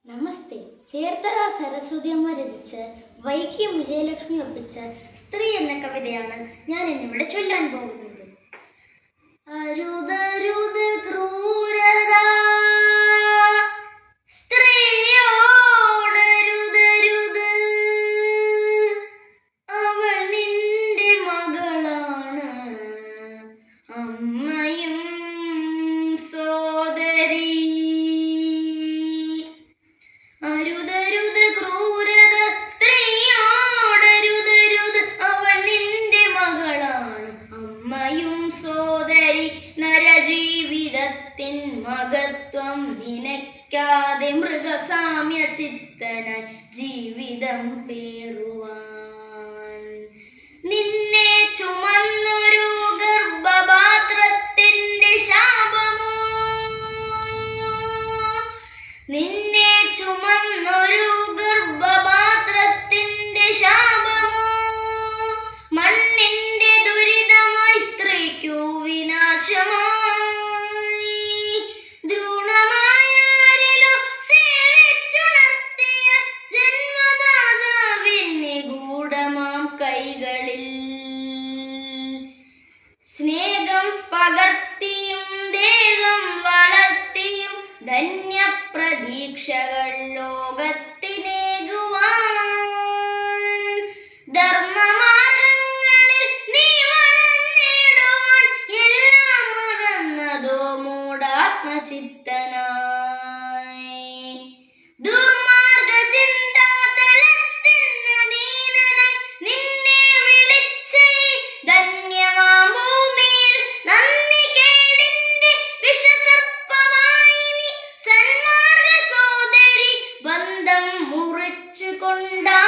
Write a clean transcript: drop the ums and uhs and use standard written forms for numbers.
നമസ്തേ. ചേർത്തല സരസ്വതി അമ്മ രചിച്ച് വൈക്കം വിജയലക്ഷ്മി ഒപ്പിച്ച സ്ത്രീ എന്ന കവിതയാണ് ഞാൻ ഇന്നിവിടെ ചൊല്ലാൻ പോകുന്നത്. അരുതരുത് ക്രൂരത, സ്ത്രീയോടരുതരുത്, അവൾ നിന്റെ മകളാണ്, അമ്മയും സോദരി. അരുതരുത് ക്രൂരത, സ്ത്രീയോടരുതരുത്, അവൾ നിന്റെ മകളാണ്, അമ്മയും സോദരി. നരജീവിതത്തിൻ മഹത്വം നിനയ്ക്കാതെ മൃഗസാമ്യ ചിത്തനായി ജീവിതം പേറുവാൻ നിന്നെ ചുമന്നൊരു ഗർഭപാത്രത്തിന്റെ ശാപമോ, നിന്നെ ചുമന്നൊരു ഗർഭപാത്രത്തിന്റെ ശാപമോ, മണ്ണിന്റെ ദുരിതമായി സ്ത്രീക്കു വിനാശമായി. ദ്രോണമായാരിലോ സേവിച്ചുണർത്തിയ ജന്മദാതാവിൻ നിഗൂഢമാം കൈകളിൽ സ്നേഹം പകർത്തിയും ദേഹം വളർത്തിയും ധന്യപ്രതീക്ഷകൾ ലോകത്തിനേകുവാൻ, ധർമ്മമാർഗങ്ങളിൽ നീ വളർന്നിടുവാൻ എല്ലാം മറന്നതോ മൂഢാത്മചിത്തനായി. ദുർമാർഗ ചിന്താതലത്തിനധീനനായി നിന്നെ വിളിച്ച ധന്യമാം ഭൂമിയിൽ നന്ദികേടിന്റെ വിഷസർപ്പമായി നീ സന്മാർഗ സോദരി ബന്ധം മുറിച്ചു കൊണ്ടാ